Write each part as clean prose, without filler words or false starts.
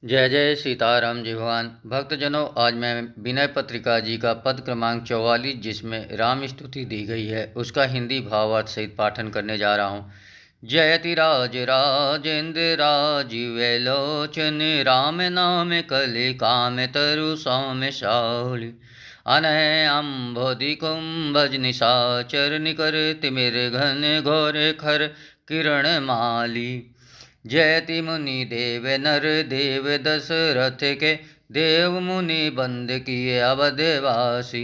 जय जय सीताराम जी भगवान। भक्तजनों, आज मैं विनय पत्रिका जी का पद क्रमांक 44 जिसमें राम स्तुति दी गई है उसका हिंदी भावार्थ सहित पाठन करने जा रहा हूँ। जयति राज राजेंद्र राजीव लोचन राम नाम कलि काम तरु सौम्य शाली अनय अम्बोधि कुंभज निशाचर निकर तिमिर घन घोर खर किरण माली। जयति मुनि देव नर देव दशरथ के देव मुनि बंद किए अवधवासी।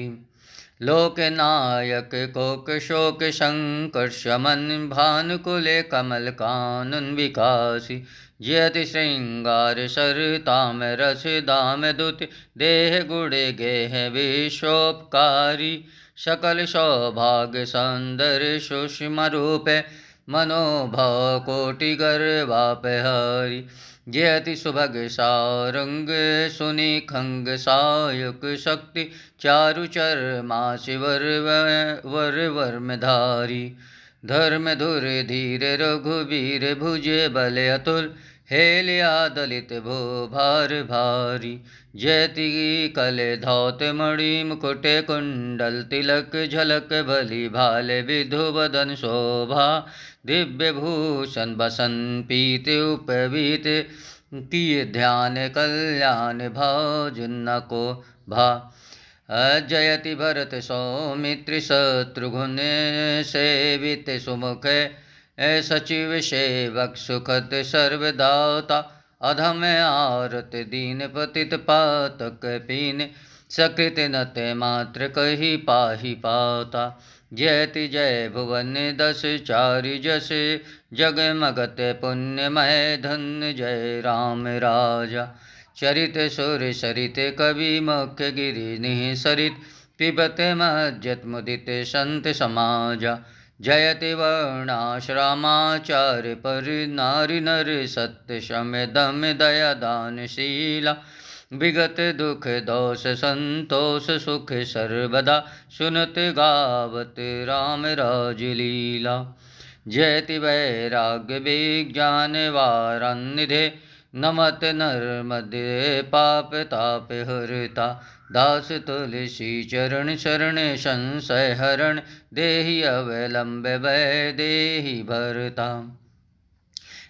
लोक नायक कोक शोक शंकर शमन भानुकुले कमल कानन विकासी। जयति श्रृंगार सर ताम रस दाम दुत देह गुणे गेह विश्वोपकारी। सकल सौभाग्य सौंदर्य सुषमा रूप मनोभाव कोटि गर्वापहारी। जयति सुभग सारंग सुनि खंग सायुक शक्ति चारु चरमा शिवर वर वर्म धारी। धर्म धुर धीर रघुवीर भुजे बल अतुल हेलिया दलित भो भार भारी। जयति कल धौत मणि मुकुट कुंडल तिलक झलक भली भाल विधु बदन शोभा। दिव्य भूषण बसन पीत उपवीत किए ध्यान कल्याण भाव जुन्न को भा। जयति भरत सौमित्र शत्रुघ्न सेवित सुमुख सचिव सेवक सुखद सर्वदाता। अधम आरत दीन पतित पातक पीन सकृत नत मात्र कही पाही पाता। जयति जय भुवन दस चारि जस जगमगत पुण्यमय धन्य जय राम राजा। चरित सुर सरित कवि मुख्य गिरि निःसरित पिबत मज्जत मुदित संत समाजा। जयति वर्णाश्रमाचार्य पर नारी नर सत्य शम दम दया दान शीला। विगत दुख दोष संतोष सुख सर्वदा सुनत गावत राम राज लीला। जयति वैराग्य विज्ञान वारान्निधे नमत नर्मदे पाप ताप हरता। दास तुलसी चरण शरण संशय हरण देहि अवलंब वै देहि भरता।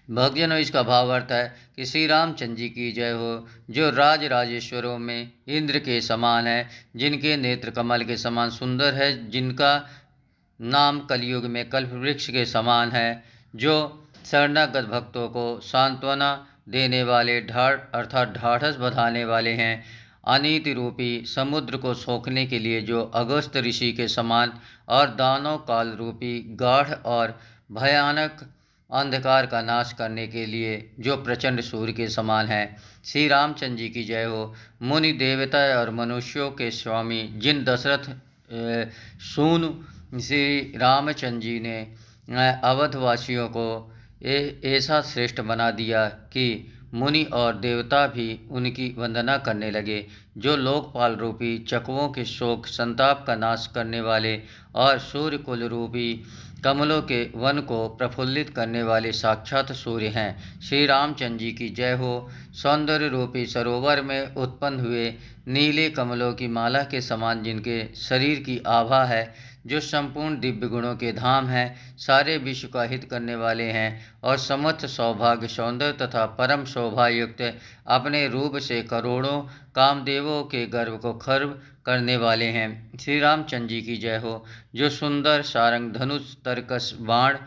भक्तजनों, इसका भावार्थ है कि श्री रामचंद्र जी की जय हो, जो राज राजेश्वरों में इंद्र के समान है, जिनके नेत्र कमल के समान सुंदर है, जिनका नाम कलयुग में कल्प वृक्ष के समान है, जो शरणागत भक्तों को सांत्वना देने वाले अर्थात ढाढ़स बधाने वाले हैं। अनीति रूपी समुद्र को सोखने के लिए जो अगस्त ऋषि के समान और दानव काल रूपी गाढ़ और भयानक अंधकार का नाश करने के लिए जो प्रचंड सूर्य के समान है। श्री रामचंद्र जी की जय हो। मुनि देवता और मनुष्यों के स्वामी जिन दशरथ सूनु श्री रामचंद्र जी ने अवधवासियों को ऐसा श्रेष्ठ बना दिया कि मुनि और देवता भी उनकी वंदना करने लगे। जो लोकपाल रूपी चकवों के शोक संताप का नाश करने वाले और सूर्य कुल रूपी कमलों के वन को प्रफुल्लित करने वाले साक्षात सूर्य हैं। श्री रामचंद्र जी की जय हो। सौंदर्य रूपी सरोवर में उत्पन्न हुए नीले कमलों की माला के समान जिनके शरीर की आभा है, जो संपूर्ण दिव्य गुणों के धाम हैं, सारे विश्व का हित करने वाले हैं और समस्त सौभाग्य सौंदर्य तथा परम शोभा युक्त अपने रूप से करोड़ों कामदेवों के गर्व को खर्व करने वाले हैं। श्री रामचंद्र जी की जय हो। जो सुंदर सारंग धनुष तरकस बाण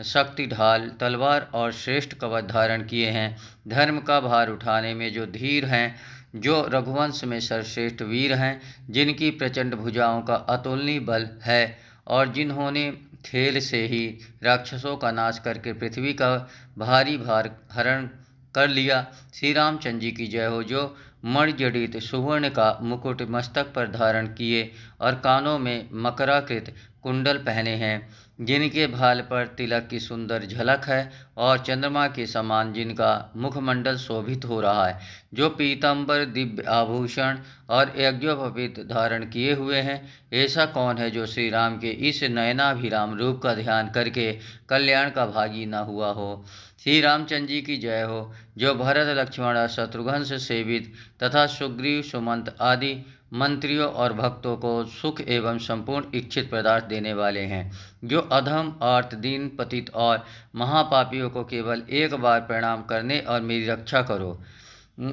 शक्ति ढाल तलवार और श्रेष्ठ कवच धारण किए हैं, धर्म का भार उठाने में जो धीर हैं, जो रघुवंश में सर्वश्रेष्ठ वीर हैं, जिनकी प्रचंड भुजाओं का अतुलनीय बल है और जिन्होंने खेल से ही राक्षसों का नाश करके पृथ्वी का भारी भार हरण कर लिया। श्री रामचंद्र जी की जय हो। जो मणिजड़ित सुवर्ण का मुकुट मस्तक पर धारण किए और कानों में मकराकृत कुंडल पहने हैं, जिनके भाल पर तिलक की सुंदर झलक है और चंद्रमा के समान जिनका मुखमंडल शोभित हो रहा है, जो पीतांबर दिव्य आभूषण और यज्ञोपवीत धारण किए हुए हैं, ऐसा कौन है जो श्री राम के इस नयनाभिराम रूप का ध्यान करके कल्याण का भागी न हुआ हो। श्री रामचंद्र जी की जय हो, जो भरत लक्ष्मण और शत्रुघ्न से सेवित तथा सुग्रीव सुमंत आदि मंत्रियों और भक्तों को सुख एवं संपूर्ण इच्छित पदार्थ देने वाले हैं, जो अधम आर्त दीन पतित और महापापियों को केवल एक बार प्रणाम करने और मेरी रक्षा करो,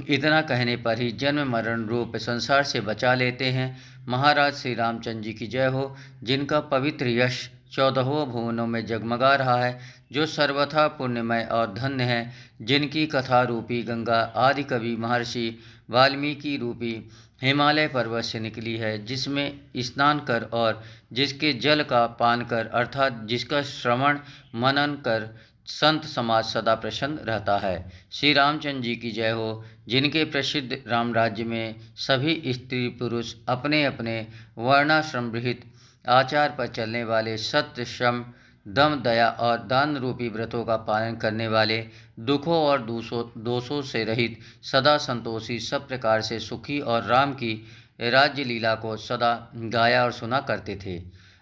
इतना कहने पर ही जन्म मरण रूप संसार से बचा लेते हैं। महाराज श्री रामचंद्र जी की जय हो, जिनका पवित्र यश 14 भुवनों में जगमगा रहा है, जो सर्वथा पुण्यमय और धन्य है, जिनकी कथा रूपी गंगा आदि कवि महर्षि वाल्मीकि रूपी हिमालय पर्वत से निकली है, जिसमें स्नान कर और जिसके जल का पान कर अर्थात जिसका श्रवण मनन कर संत समाज सदा प्रसन्न रहता है। श्री रामचंद्र जी की जय हो, जिनके प्रसिद्ध राम राज्य में सभी स्त्री पुरुष अपने अपने वर्णाश्रम विहित आचार पर चलने वाले, सत्य श्रम दम दया और दान रूपी व्रतों का पालन करने वाले, दुखों और दोषों से रहित, सदा संतोषी, सब प्रकार से सुखी और राम की राज्य लीला को सदा गाया और सुना करते थे।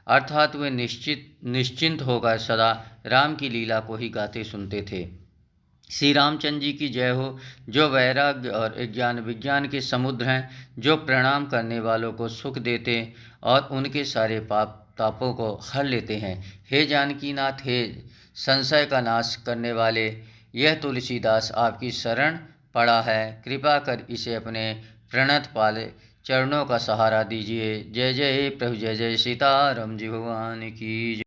अर्थात वे निश्चिंत होकर सदा राम की लीला को ही गाते सुनते थे। श्री रामचंद्र जी की जय हो, जो वैराग्य और ज्ञान विज्ञान के समुद्र हैं, जो प्रणाम करने वालों को सुख देते और उनके सारे पाप तापों को हर लेते हैं। हे जानकीनाथ, हे संशय का नाश करने वाले, यह तुलसीदास आपकी शरण पड़ा है, कृपा कर इसे अपने प्रणत पाले चरणों का सहारा दीजिए। जय जय प्रभु, जय जय सीताराम जी भगवान की जय।